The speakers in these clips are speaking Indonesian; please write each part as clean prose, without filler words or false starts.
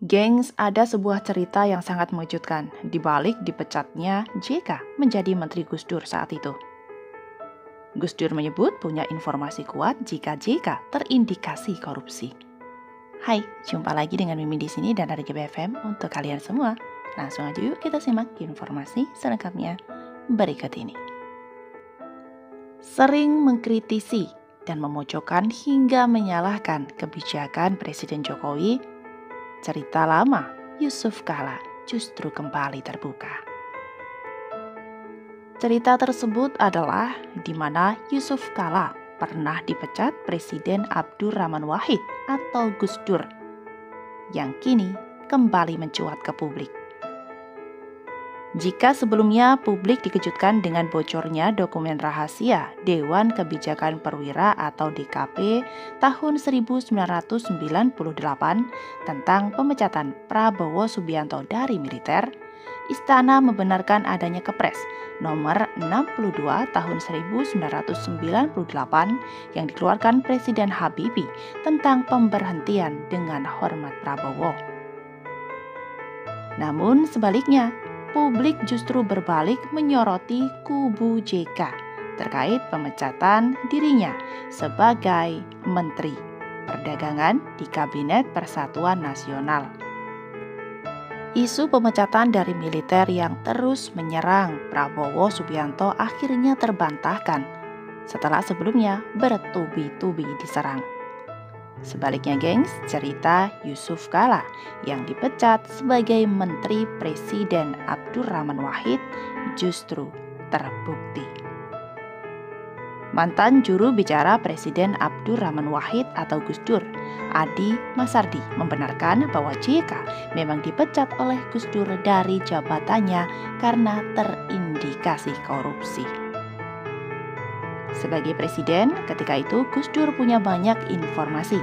Gengs, ada sebuah cerita yang sangat mengejutkan di balik dipecatnya JK menjadi Menteri Gus Dur saat itu. Gus Dur menyebut punya informasi kuat jika JK terindikasi korupsi. Hai, jumpa lagi dengan Mimin di sini dan dari GBFM untuk kalian semua. Langsung aja yuk kita simak informasi selengkapnya berikut ini. Sering mengkritisi dan memojokkan hingga menyalahkan kebijakan Presiden Jokowi, cerita lama Yusuf Kala justru kembali terbuka. Cerita tersebut adalah di mana Yusuf Kala pernah dipecat Presiden Abdurrahman Wahid atau Gus Dur, yang kini kembali mencuat ke publik. Jika sebelumnya publik dikejutkan dengan bocornya dokumen rahasia Dewan Kebijakan Perwira atau DKP tahun 1998 tentang pemecatan Prabowo Subianto dari militer, Istana membenarkan adanya Kepres nomor 62 tahun 1998 yang dikeluarkan Presiden Habibie tentang pemberhentian dengan hormat Prabowo. Namun sebaliknya, publik justru berbalik menyoroti kubu JK terkait pemecatan dirinya sebagai Menteri Perdagangan di Kabinet Persatuan Nasional. Isu pemecatan dari militer yang terus menyerang Prabowo Subianto akhirnya terbantahkan setelah sebelumnya bertubi-tubi diserang. Sebaliknya gengs, cerita Yusuf Kala yang dipecat sebagai Menteri Presiden Abdurrahman Wahid justru terbukti. Mantan juru bicara Presiden Abdurrahman Wahid atau Gus Dur, Adi Masardi, membenarkan bahwa JK memang dipecat oleh Gus Dur dari jabatannya karena terindikasi korupsi. Sebagai presiden, ketika itu Gus Dur punya banyak informasi.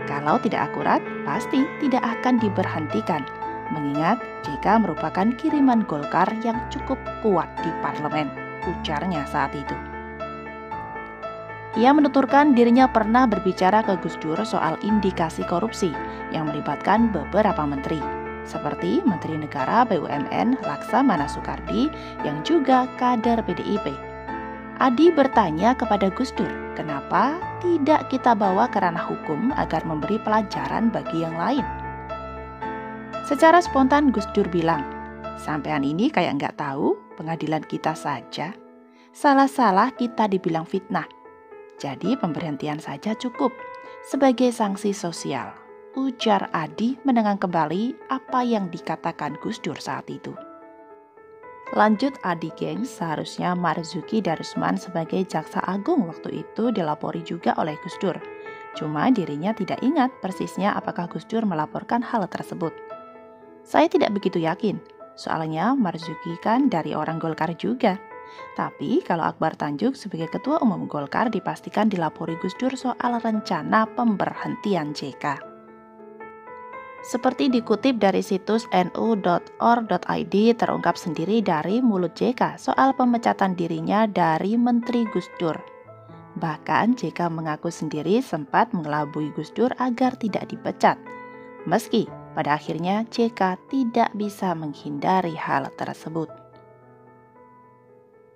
Kalau tidak akurat, pasti tidak akan diberhentikan, mengingat JK merupakan kiriman Golkar yang cukup kuat di parlemen, ujarnya saat itu. Ia menuturkan dirinya pernah berbicara ke Gus Dur soal indikasi korupsi yang melibatkan beberapa menteri, seperti Menteri Negara BUMN Laksamana Soekardi yang juga kader PDIP. Adi bertanya kepada Gus Dur, kenapa tidak kita bawa ke ranah hukum agar memberi pelajaran bagi yang lain? Secara spontan Gus Dur bilang, sampean ini kayak nggak tahu pengadilan kita saja. Salah-salah kita dibilang fitnah. Jadi pemberhentian saja cukup sebagai sanksi sosial, ujar Adi mendengar kembali apa yang dikatakan Gus Dur saat itu. Lanjut Adi gengs, seharusnya Marzuki Darusman sebagai jaksa agung waktu itu dilapori juga oleh Gus Dur. Cuma dirinya tidak ingat persisnya apakah Gus Dur melaporkan hal tersebut. Saya tidak begitu yakin, soalnya Marzuki kan dari orang Golkar juga. Tapi kalau Akbar Tanjung sebagai ketua umum Golkar dipastikan dilapori Gus Dur soal rencana pemberhentian JK. Seperti dikutip dari situs nu.or.id, terungkap sendiri dari mulut JK soal pemecatan dirinya dari Menteri Gus Dur. Bahkan JK mengaku sendiri sempat mengelabui Gus Dur agar tidak dipecat. Meski pada akhirnya JK tidak bisa menghindari hal tersebut.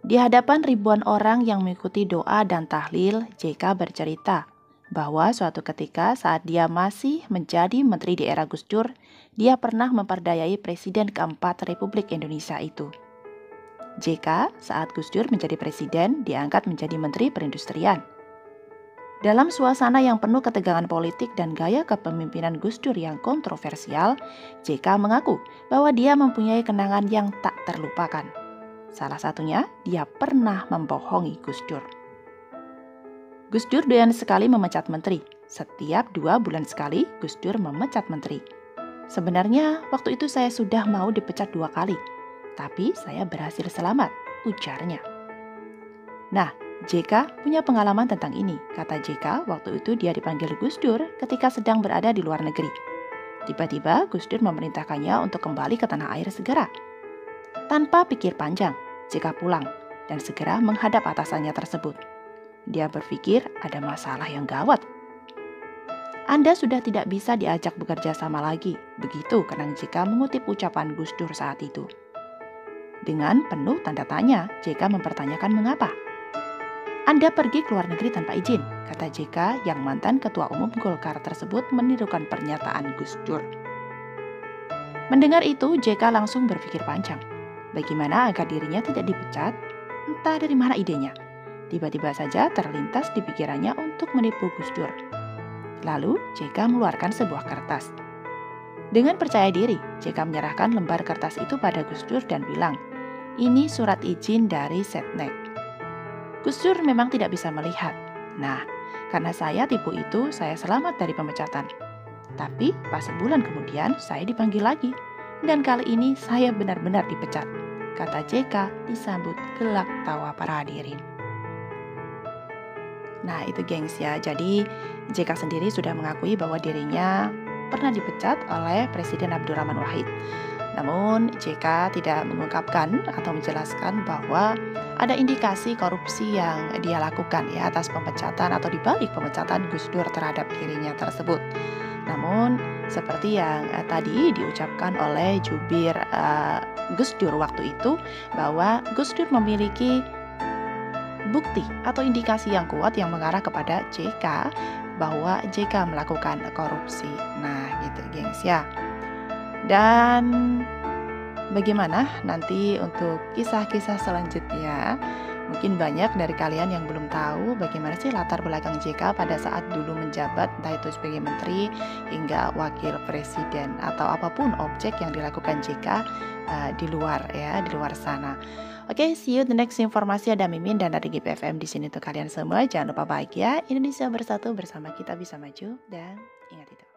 Di hadapan ribuan orang yang mengikuti doa dan tahlil, JK bercerita bahwa suatu ketika saat dia masih menjadi menteri di era Gus Dur, dia pernah memperdayai Presiden keempat Republik Indonesia itu. JK saat Gus Dur menjadi presiden diangkat menjadi Menteri Perindustrian. Dalam suasana yang penuh ketegangan politik dan gaya kepemimpinan Gus Dur yang kontroversial, JK mengaku bahwa dia mempunyai kenangan yang tak terlupakan. Salah satunya, dia pernah membohongi Gus Dur. Gus Dur doyan sekali memecat menteri. Setiap 2 bulan sekali, Gus Dur memecat menteri. Sebenarnya, waktu itu saya sudah mau dipecat 2 kali. Tapi saya berhasil selamat, ujarnya. Nah, JK punya pengalaman tentang ini. Kata JK, waktu itu dia dipanggil Gus Dur ketika sedang berada di luar negeri. Tiba-tiba, Gus Dur memerintahkannya untuk kembali ke tanah air segera. Tanpa pikir panjang, JK pulang dan segera menghadap atasannya tersebut. Dia berpikir ada masalah yang gawat. Anda sudah tidak bisa diajak bekerja sama lagi. Begitu Kenang JK mengutip ucapan Gus Dur saat itu. Dengan penuh tanda tanya, JK mempertanyakan mengapa. Anda pergi ke luar negeri tanpa izin, kata JK yang mantan ketua umum Golkar tersebut menirukan pernyataan Gus Dur. Mendengar itu, JK langsung berpikir panjang. Bagaimana agar dirinya tidak dipecat? Entah dari mana idenya. Tiba-tiba saja terlintas di pikirannya untuk menipu Gus Dur. Lalu, JK mengeluarkan sebuah kertas. Dengan percaya diri, JK menyerahkan lembar kertas itu pada Gus Dur dan bilang, "Ini surat izin dari Setnek." Gus Dur memang tidak bisa melihat. Nah, karena saya tipu itu, saya selamat dari pemecatan. Tapi pas sebulan kemudian, saya dipanggil lagi. Dan kali ini saya benar-benar dipecat, kata JK disambut gelak tawa para hadirin. Nah itu gengs ya, jadi JK sendiri sudah mengakui bahwa dirinya pernah dipecat oleh Presiden Abdurrahman Wahid. Namun JK tidak mengungkapkan atau menjelaskan bahwa ada indikasi korupsi yang dia lakukan ya atas pemecatan atau dibalik pemecatan Gus Dur terhadap dirinya tersebut. Namun seperti yang tadi diucapkan oleh jubir Gus Dur waktu itu, bahwa Gus Dur memiliki bukti atau indikasi yang kuat yang mengarah kepada JK bahwa JK melakukan korupsi. Nah gitu gengs ya. Dan bagaimana nanti untuk kisah-kisah selanjutnya? Mungkin banyak dari kalian yang belum tahu bagaimana sih latar belakang JK pada saat dulu menjabat, entah itu sebagai menteri hingga wakil presiden atau apapun objek yang dilakukan JK di luar sana. Oke, see you the next informasi. Ada Mimin dan dari GPFM di sini untuk kalian semua. Jangan lupa bahagia, Indonesia bersatu, bersama kita bisa maju, dan ingat itu.